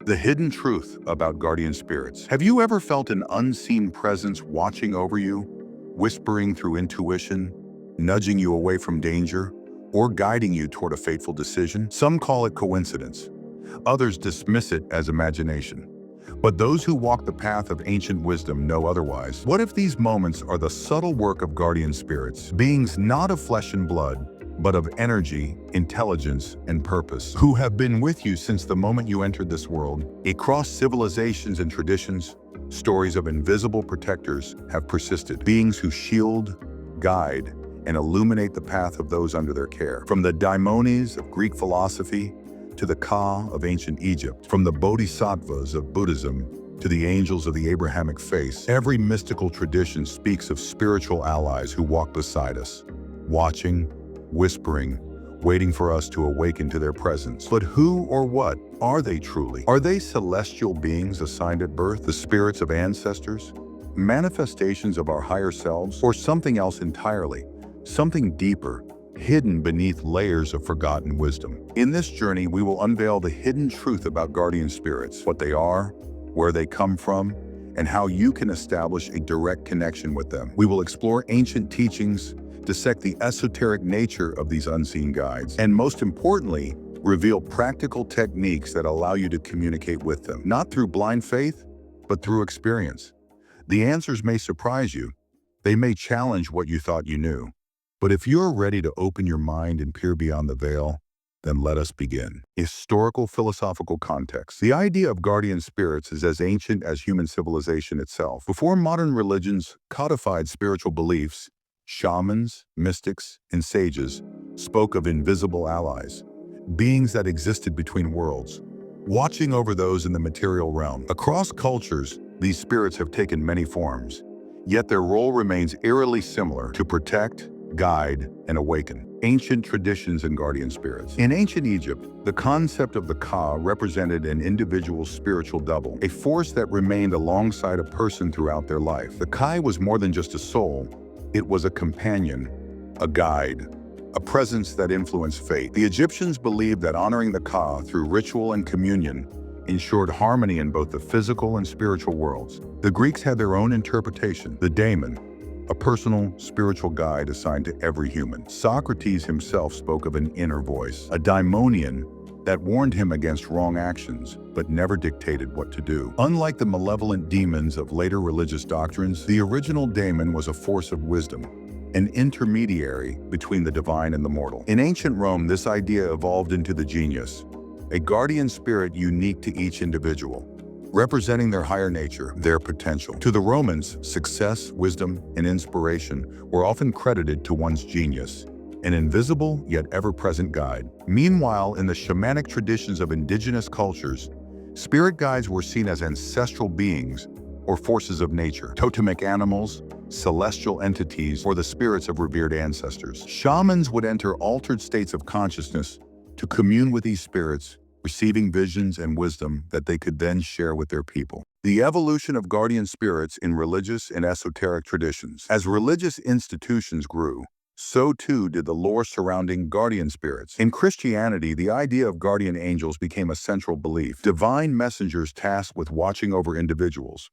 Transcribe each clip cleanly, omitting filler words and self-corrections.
The hidden truth about guardian spirits. Have you ever felt an unseen presence watching over you, whispering through intuition, nudging you away from danger, or guiding you toward a fateful decision? Some call it coincidence. Others dismiss it as imagination. But those who walk the path of ancient wisdom know otherwise. What if these moments are the subtle work of guardian spirits, beings not of flesh and blood, but of energy, intelligence, and purpose, who have been with you since the moment you entered this world? Across civilizations and traditions, stories of invisible protectors have persisted, beings who shield, guide, and illuminate the path of those under their care. From the daimones of Greek philosophy to the Ka of ancient Egypt, from the bodhisattvas of Buddhism to the angels of the Abrahamic faith, every mystical tradition speaks of spiritual allies who walk beside us, watching, whispering, waiting for us to awaken to their presence. But who or what are they truly? Are they celestial beings assigned at birth, the spirits of ancestors, manifestations of our higher selves, or something else entirely, something deeper, hidden beneath layers of forgotten wisdom? In this journey, we will unveil the hidden truth about guardian spirits, what they are, where they come from, and how you can establish a direct connection with them. We will explore ancient teachings, dissect the esoteric nature of these unseen guides, and most importantly, reveal practical techniques that allow you to communicate with them, not through blind faith, but through experience. The answers may surprise you. They may challenge what you thought you knew. But if you're ready to open your mind and peer beyond the veil, then let us begin. Historical philosophical context. The idea of guardian spirits is as ancient as human civilization itself. Before modern religions codified spiritual beliefs, shamans, mystics, and sages spoke of invisible allies, beings that existed between worlds, watching over those in the material realm. Across cultures, these spirits have taken many forms, yet their role remains eerily similar: to protect, guide, and awaken. Ancient traditions and guardian spirits. In ancient Egypt, the concept of the Ka represented an individual's spiritual double, a force that remained alongside a person throughout their life. The Kai was more than just a soul. It was a companion, a guide, a presence that influenced fate. The Egyptians believed that honoring the Ka through ritual and communion ensured harmony in both the physical and spiritual worlds. The Greeks had their own interpretation: the daemon, a personal spiritual guide assigned to every human. Socrates himself spoke of an inner voice, a daimonion that warned him against wrong actions, but never dictated what to do. Unlike the malevolent demons of later religious doctrines, the original daemon was a force of wisdom, an intermediary between the divine and the mortal. In ancient Rome, this idea evolved into the genius, a guardian spirit unique to each individual, representing their higher nature, their potential. To the Romans, success, wisdom, and inspiration were often credited to one's genius, an invisible yet ever-present guide. Meanwhile, in the shamanic traditions of indigenous cultures, spirit guides were seen as ancestral beings or forces of nature, totemic animals, celestial entities, or the spirits of revered ancestors. Shamans would enter altered states of consciousness to commune with these spirits, receiving visions and wisdom that they could then share with their people. The evolution of guardian spirits in religious and esoteric traditions. As religious institutions grew, so too did the lore surrounding guardian spirits. In Christianity, the idea of guardian angels became a central belief, divine messengers tasked with watching over individuals,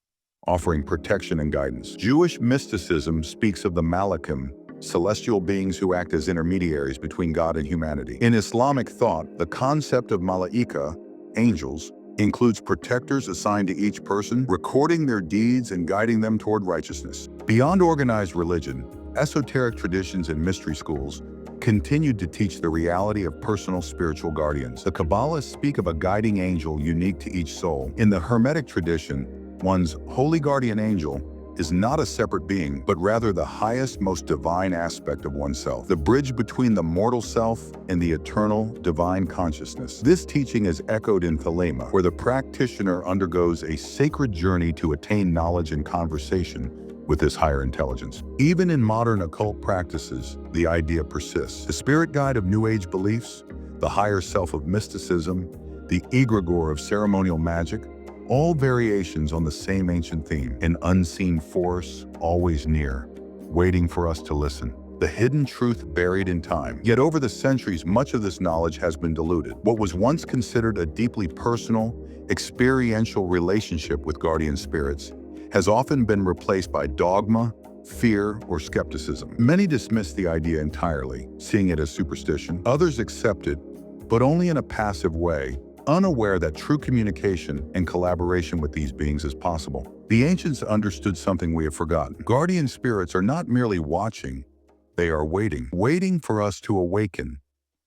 offering protection and guidance. Jewish mysticism speaks of the Malachim, celestial beings who act as intermediaries between God and humanity. In Islamic thought, the concept of malaika, angels, includes protectors assigned to each person, recording their deeds and guiding them toward righteousness. Beyond organized religion, esoteric traditions and mystery schools continued to teach the reality of personal spiritual guardians. The Kabbalists speak of a guiding angel unique to each soul. In the Hermetic tradition, one's holy guardian angel is not a separate being, but rather the highest, most divine aspect of oneself, the bridge between the mortal self and the eternal divine consciousness. This teaching is echoed in Thelema, where the practitioner undergoes a sacred journey to attain knowledge and conversation with this higher intelligence. Even in modern occult practices, the idea persists. The spirit guide of New Age beliefs, the higher self of mysticism, the egregore of ceremonial magic, all variations on the same ancient theme, an unseen force always near, waiting for us to listen. the hidden truth buried in time. Yet over the centuries, much of this knowledge has been diluted. What was once considered a deeply personal, experiential relationship with guardian spirits has often been replaced by dogma, fear, or skepticism. Many dismiss the idea entirely, seeing it as superstition. Others accept it, but only in a passive way, unaware that true communication and collaboration with these beings is possible. The ancients understood something we have forgotten. Guardian spirits are not merely watching, they are waiting for us to awaken,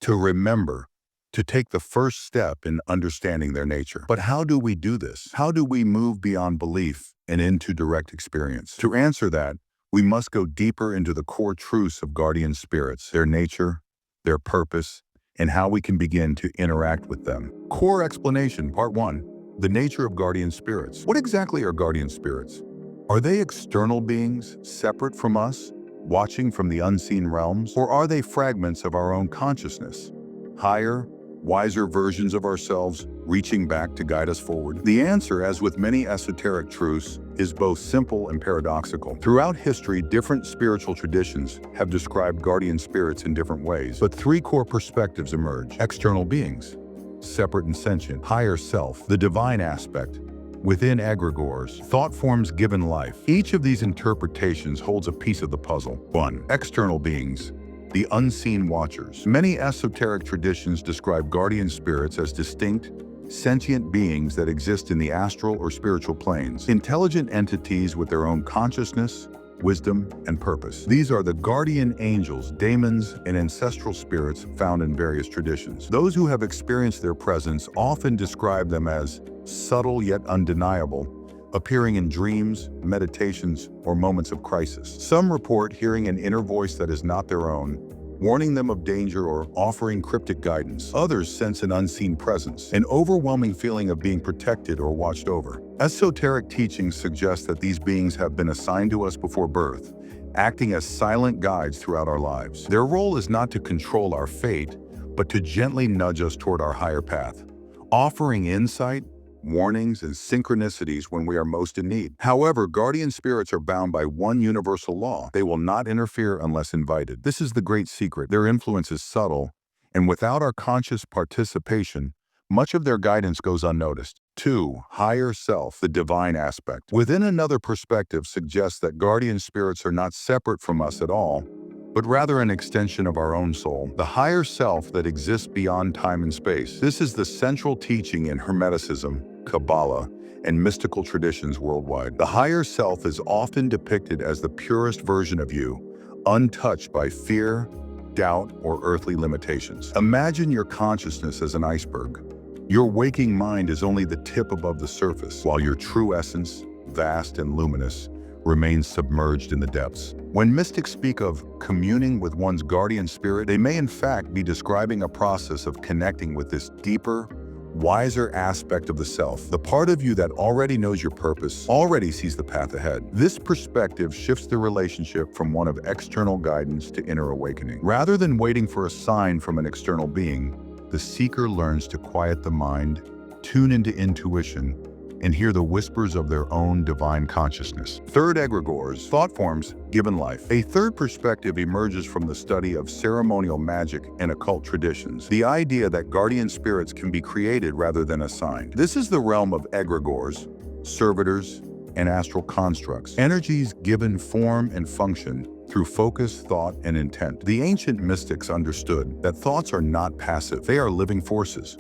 to remember, to take the first step in understanding their nature. But how do we do this? How do we move beyond belief and into direct experience? To answer that, we must go deeper into the core truths of guardian spirits, their nature, their purpose, and how we can begin to interact with them. Core explanation, part 1, the nature of guardian spirits. What exactly are guardian spirits? Are they external beings, separate from us, watching from the unseen realms? Or are they fragments of our own consciousness, higher, wiser versions of ourselves reaching back to guide us forward? The answer, as with many esoteric truths, is both simple and paradoxical. Throughout history, different spiritual traditions have described guardian spirits in different ways, but 3 core perspectives emerge. External beings, separate and sentient; higher self, the divine aspect; within egregores, thought forms given life. Each of these interpretations holds a piece of the puzzle. 1. External beings, the unseen watchers. Many esoteric traditions describe guardian spirits as distinct, sentient beings that exist in the astral or spiritual planes, intelligent entities with their own consciousness, wisdom, and purpose. These are the guardian angels, daemons, and ancestral spirits found in various traditions. Those who have experienced their presence often describe them as subtle yet undeniable, appearing in dreams, meditations, or moments of crisis. Some report hearing an inner voice that is not their own, warning them of danger or offering cryptic guidance. Others sense an unseen presence, an overwhelming feeling of being protected or watched over. Esoteric teachings suggest that these beings have been assigned to us before birth, acting as silent guides throughout our lives. Their role is not to control our fate, but to gently nudge us toward our higher path, offering insight, warnings, and synchronicities when we are most in need. However, guardian spirits are bound by one universal law: they will not interfere unless invited. This is the great secret. Their influence is subtle, and without our conscious participation, much of their guidance goes unnoticed. 2. Higher self, the divine aspect. Within another perspective suggests that guardian spirits are not separate from us at all, but rather an extension of our own soul, the higher self that exists beyond time and space. This is the central teaching in Hermeticism, Kabbalah, and mystical traditions worldwide. The higher self is often depicted as the purest version of you, untouched by fear, doubt, or earthly limitations. Imagine your consciousness as an iceberg. Your waking mind is only the tip above the surface, while your true essence, vast and luminous, remains submerged in the depths. When mystics speak of communing with one's guardian spirit, they may in fact be describing a process of connecting with this deeper, wiser aspect of the self, the part of you that already knows your purpose, already sees the path ahead. This perspective shifts the relationship from one of external guidance to inner awakening. Rather than waiting for a sign from an external being, the seeker learns to quiet the mind, tune into intuition, and hear the whispers of their own divine consciousness. 3rd, egregores, thought forms given life. A third perspective emerges from the study of ceremonial magic and occult traditions, the idea that guardian spirits can be created rather than assigned. This is the realm of egregores, servitors, and astral constructs, energies given form and function through focus, thought, and intent. The ancient mystics understood that thoughts are not passive, they are living forces.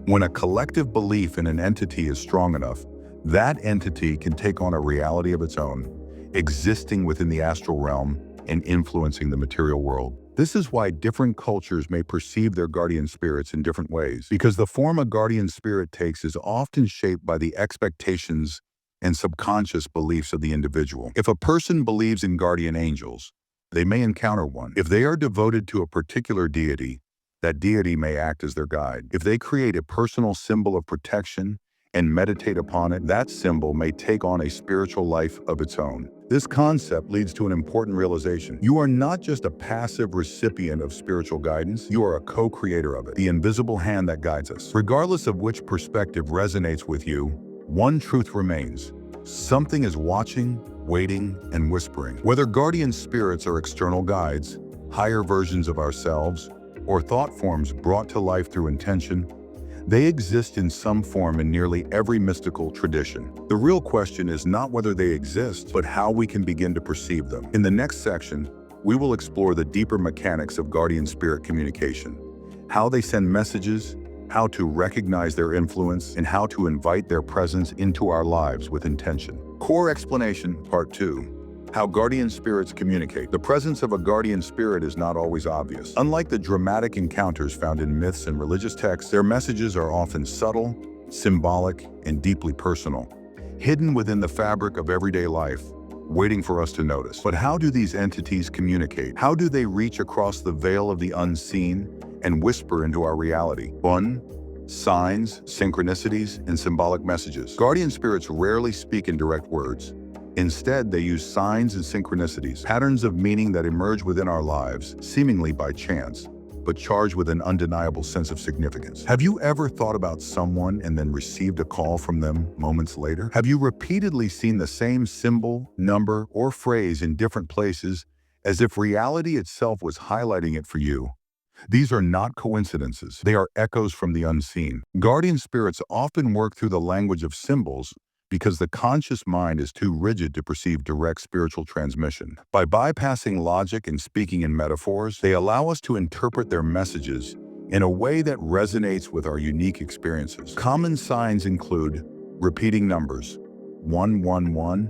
When a collective belief in an entity is strong enough, that entity can take on a reality of its own, existing within the astral realm and influencing the material world. This is why different cultures may perceive their guardian spirits in different ways, because the form a guardian spirit takes is often shaped by the expectations and subconscious beliefs of the individual. If a person believes in guardian angels, they may encounter one. If they are devoted to a particular deity, that deity may act as their guide. If they create a personal symbol of protection and meditate upon it, that symbol may take on a spiritual life of its own. This concept leads to an important realization. You are not just a passive recipient of spiritual guidance, you are a co-creator of it, the invisible hand that guides us. Regardless of which perspective resonates with you, one truth remains: something is watching, waiting, and whispering. Whether guardian spirits are external guides, higher versions of ourselves, or thought forms brought to life through intention, they exist in some form in nearly every mystical tradition. The real question is not whether they exist, but how we can begin to perceive them. In the next section, we will explore the deeper mechanics of guardian spirit communication, how they send messages, how to recognize their influence, and how to invite their presence into our lives with intention. Core Explanation, Part 2. How guardian spirits communicate. The presence of a guardian spirit is not always obvious. Unlike the dramatic encounters found in myths and religious texts, their messages are often subtle, symbolic, and deeply personal, hidden within the fabric of everyday life, waiting for us to notice. But how do these entities communicate? How do they reach across the veil of the unseen and whisper into our reality? 1. Signs, synchronicities, and symbolic messages. Guardian spirits rarely speak in direct words. Instead, they use signs and synchronicities, patterns of meaning that emerge within our lives, seemingly by chance, but charged with an undeniable sense of significance. Have you ever thought about someone and then received a call from them moments later? Have you repeatedly seen the same symbol, number, or phrase in different places, as if reality itself was highlighting it for you? These are not coincidences. They are echoes from the unseen. Guardian spirits often work through the language of symbols, because the conscious mind is too rigid to perceive direct spiritual transmission. By bypassing logic and speaking in metaphors, they allow us to interpret their messages in a way that resonates with our unique experiences. Common signs include repeating numbers, 111,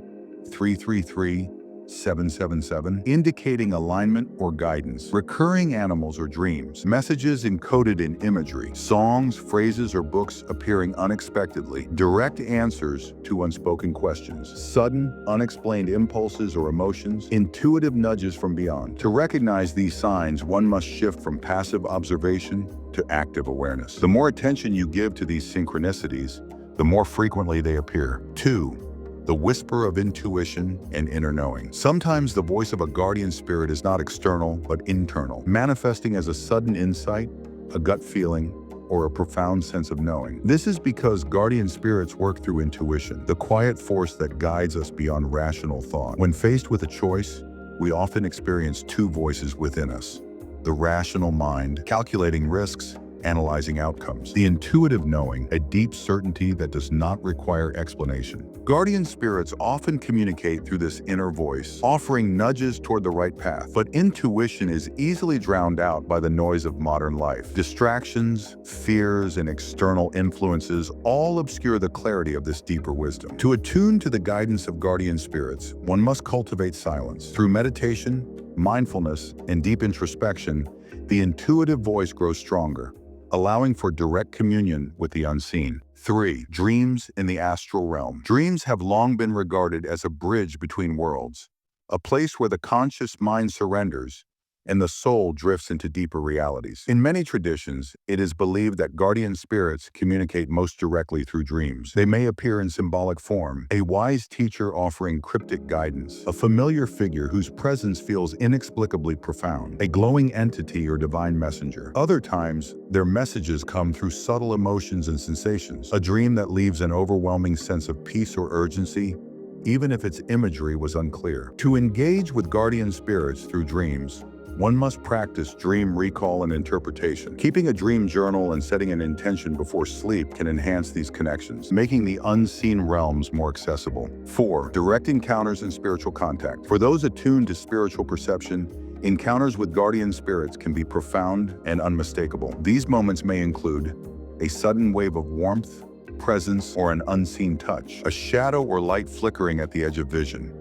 333, 777, indicating alignment or guidance, recurring animals or dreams, messages encoded in imagery, songs, phrases, or books appearing unexpectedly, direct answers to unspoken questions, sudden, unexplained impulses or emotions, intuitive nudges from beyond. To recognize these signs, one must shift from passive observation to active awareness. The more attention you give to these synchronicities, the more frequently they appear. 2. The whisper of intuition and inner knowing. Sometimes the voice of a guardian spirit is not external, but internal, manifesting as a sudden insight, a gut feeling, or a profound sense of knowing. This is because guardian spirits work through intuition, the quiet force that guides us beyond rational thought. When faced with a choice, we often experience two voices within us: the rational mind, calculating risks, analyzing outcomes; the intuitive knowing, a deep certainty that does not require explanation. Guardian spirits often communicate through this inner voice, offering nudges toward the right path. But intuition is easily drowned out by the noise of modern life. Distractions, fears, and external influences all obscure the clarity of this deeper wisdom. To attune to the guidance of guardian spirits, one must cultivate silence. Through meditation, mindfulness, and deep introspection, the intuitive voice grows stronger, allowing for direct communion with the unseen. 3. Dreams in the astral realm. Dreams have long been regarded as a bridge between worlds, a place where the conscious mind surrenders and the soul drifts into deeper realities. In many traditions, it is believed that guardian spirits communicate most directly through dreams. They may appear in symbolic form: a wise teacher offering cryptic guidance, a familiar figure whose presence feels inexplicably profound, a glowing entity or divine messenger. Other times, their messages come through subtle emotions and sensations, a dream that leaves an overwhelming sense of peace or urgency, even if its imagery was unclear. To engage with guardian spirits through dreams, one must practice dream recall and interpretation. Keeping a dream journal and setting an intention before sleep can enhance these connections, making the unseen realms more accessible. 4. Direct encounters and spiritual contact. For those attuned to spiritual perception, encounters with guardian spirits can be profound and unmistakable. These moments may include a sudden wave of warmth, presence, or an unseen touch, a shadow or light flickering at the edge of vision,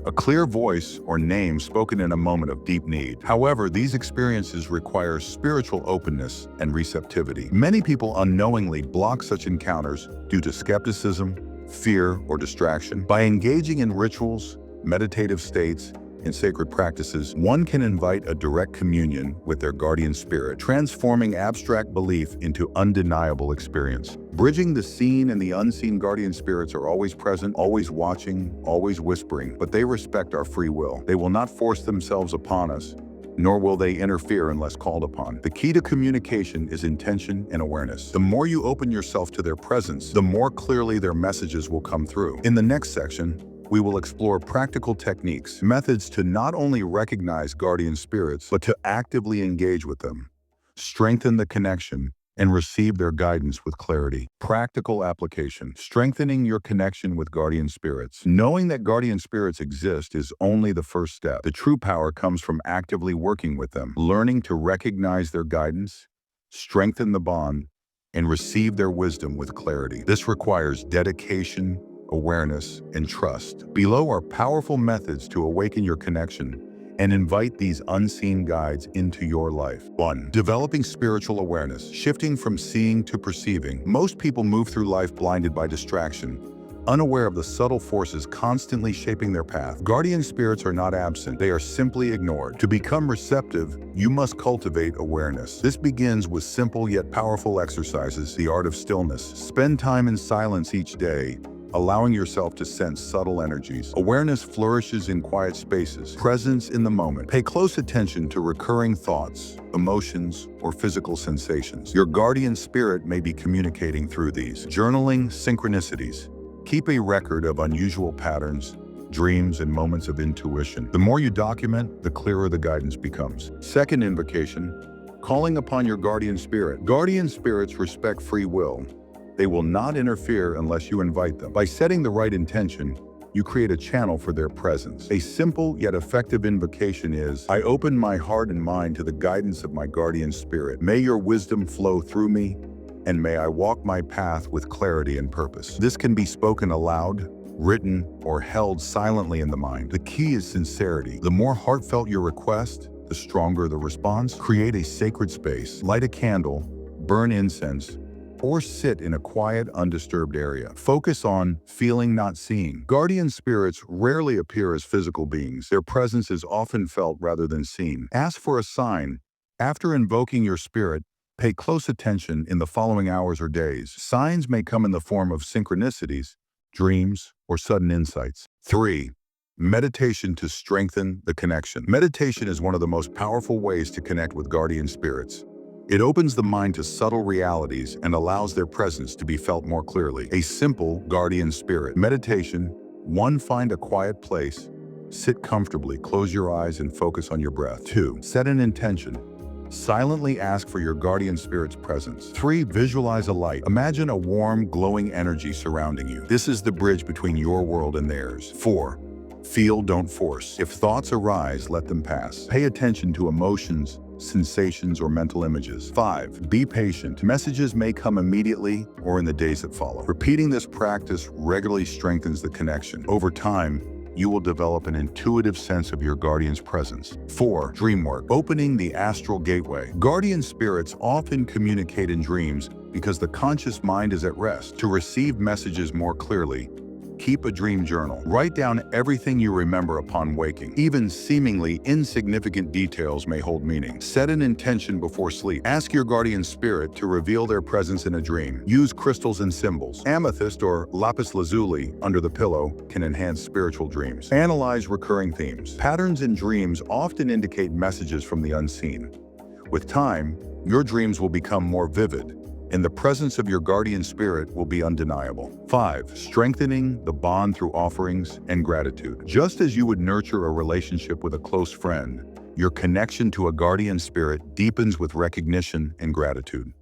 a clear voice or name spoken in a moment of deep need. However, these experiences require spiritual openness and receptivity. Many people unknowingly block such encounters due to skepticism, fear, or distraction. By engaging in rituals, meditative states, and sacred practices, one can invite a direct communion with their guardian spirit, transforming abstract belief into undeniable experience. Bridging the seen and the unseen, guardian spirits are always present, always watching, always whispering, but they respect our free will. They will not force themselves upon us, nor will they interfere unless called upon. The key to communication is intention and awareness. The more you open yourself to their presence, the more clearly their messages will come through. In the next section, we will explore practical techniques, methods to not only recognize guardian spirits, but to actively engage with them, strengthen the connection, and receive their guidance with clarity. Practical application. Strengthening your connection with guardian spirits. Knowing that guardian spirits exist is only the first step. The true power comes from actively working with them, learning to recognize their guidance, strengthen the bond, and receive their wisdom with clarity. This requires dedication, awareness, and trust. Below are powerful methods to awaken your connection and invite these unseen guides into your life. 1. Developing spiritual awareness. Shifting from seeing to perceiving. Most people move through life blinded by distraction, unaware of the subtle forces constantly shaping their path. Guardian spirits are not absent, they are simply ignored. To become receptive, you must cultivate awareness. This begins with simple yet powerful exercises, the art of stillness. Spend time in silence each day, allowing yourself to sense subtle energies. Awareness flourishes in quiet spaces, presence in the moment. Pay close attention to recurring thoughts, emotions, or physical sensations. Your guardian spirit may be communicating through these. Journaling synchronicities. Keep a record of unusual patterns, dreams, and moments of intuition. The more you document, the clearer the guidance becomes. Second invocation, calling upon your guardian spirit. Guardian spirits respect free will. They will not interfere unless you invite them. By setting the right intention, you create a channel for their presence. A simple yet effective invocation is, I open my heart and mind to the guidance of my guardian spirit. May your wisdom flow through me, and may I walk my path with clarity and purpose. This can be spoken aloud, written, or held silently in the mind. The key is sincerity. The more heartfelt your request, the stronger the response. Create a sacred space. Light a candle, burn incense, or sit in a quiet, undisturbed area. Focus on feeling, not seeing. Guardian spirits rarely appear as physical beings. Their presence is often felt rather than seen. Ask for a sign. After invoking your spirit, pay close attention in the following hours or days. Signs may come in the form of synchronicities, dreams, or sudden insights. 3. Meditation to strengthen the connection. Meditation is one of the most powerful ways to connect with guardian spirits. It opens the mind to subtle realities and allows their presence to be felt more clearly. A simple guardian spirit meditation. 1. Find a quiet place. Sit comfortably, close your eyes, and focus on your breath. 2. Set an intention. Silently ask for your guardian spirit's presence. 3. Visualize a light. Imagine a warm, glowing energy surrounding you. This is the bridge between your world and theirs. 4. Feel, don't force. If thoughts arise, let them pass. Pay attention to emotions, sensations, or mental images. 5. Be patient. Messages may come immediately or in the days that follow. Repeating this practice regularly strengthens the connection. Over time, you will develop an intuitive sense of your guardian's presence. 4. Dream work. Opening the astral gateway. Guardian spirits often communicate in dreams because the conscious mind is at rest. To receive messages more clearly, keep a dream journal. Write down everything you remember upon waking. Even seemingly insignificant details may hold meaning. Set an intention before sleep. Ask your guardian spirit to reveal their presence in a dream. Use crystals and symbols. Amethyst or lapis lazuli under the pillow can enhance spiritual dreams. Analyze recurring themes. Patterns in dreams often indicate messages from the unseen. With time, your dreams will become more vivid, and the presence of your guardian spirit will be undeniable. 5. Strengthening the bond through offerings and gratitude. Just as you would nurture a relationship with a close friend, your connection to a guardian spirit deepens with recognition and gratitude.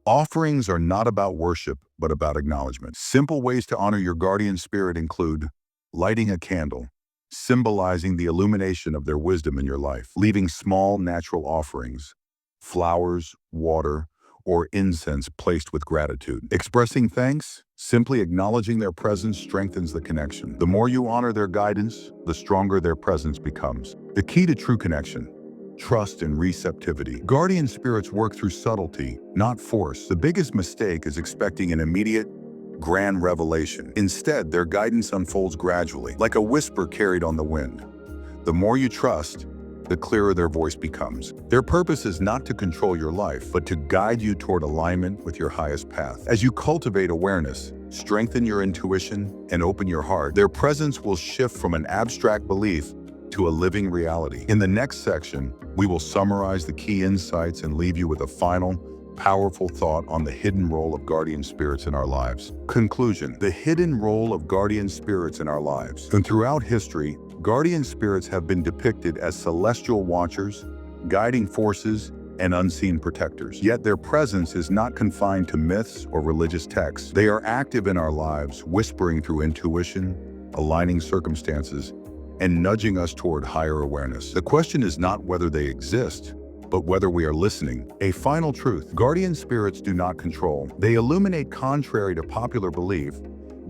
Offerings are not about worship, but about acknowledgement. Simple ways to honor your guardian spirit include lighting a candle, symbolizing the illumination of their wisdom in your life, leaving small natural offerings, flowers, water, or incense placed with gratitude. Expressing thanks, simply acknowledging their presence strengthens the connection. The more you honor their guidance, the stronger their presence becomes. The key to true connection: trust and receptivity. Guardian spirits work through subtlety, not force. The biggest mistake is expecting an immediate, grand revelation. Instead, their guidance unfolds gradually, like a whisper carried on the wind. The more you trust, the clearer their voice becomes. Their purpose is not to control your life, but to guide you toward alignment with your highest path. As you cultivate awareness, strengthen your intuition, and open your heart, their presence will shift from an abstract belief to a living reality. In the next section, we will summarize the key insights and leave you with a final, powerful thought on the hidden role of guardian spirits in our lives. Conclusion: the hidden role of guardian spirits in our lives. And throughout history, guardian spirits have been depicted as celestial watchers, guiding forces, and unseen protectors. Yet their presence is not confined to myths or religious texts. They are active in our lives, whispering through intuition, aligning circumstances, and nudging us toward higher awareness. The question is not whether they exist, but whether we are listening. A final truth: guardian spirits do not control. They illuminate. Contrary to popular belief,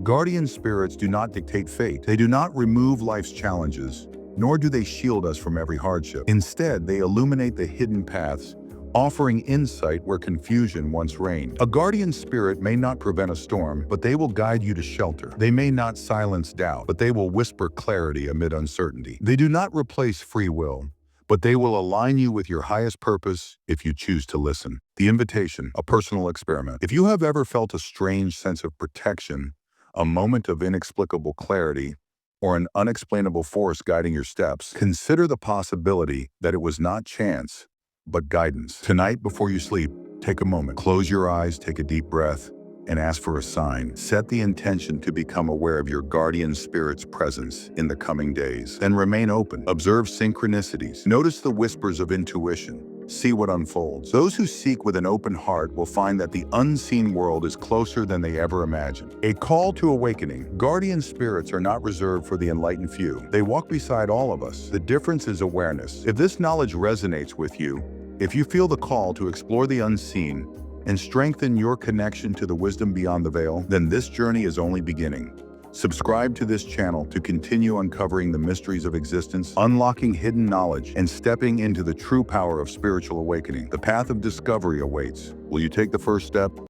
guardian spirits do not dictate fate. They do not remove life's challenges, nor do they shield us from every hardship. Instead, they illuminate the hidden paths, offering insight where confusion once reigned. A guardian spirit may not prevent a storm, but they will guide you to shelter. They may not silence doubt, but they will whisper clarity amid uncertainty. They do not replace free will, but they will align you with your highest purpose if you choose to listen. The invitation: a personal experiment. If you have ever felt a strange sense of protection, a moment of inexplicable clarity, or an unexplainable force guiding your steps, consider the possibility that it was not chance, but guidance. Tonight, before you sleep, take a moment. Close your eyes, take a deep breath, and ask for a sign. Set the intention to become aware of your guardian spirit's presence in the coming days. Then remain open. Observe synchronicities. Notice the whispers of intuition. See what unfolds. Those who seek with an open heart will find that the unseen world is closer than they ever imagined. A call to awakening. Guardian spirits are not reserved for the enlightened few. They walk beside all of us. The difference is awareness. If this knowledge resonates with you, if you feel the call to explore the unseen and strengthen your connection to the wisdom beyond the veil, then this journey is only beginning. Subscribe to this channel to continue uncovering the mysteries of existence, unlocking hidden knowledge, and stepping into the true power of spiritual awakening. The path of discovery awaits. Will you take the first step?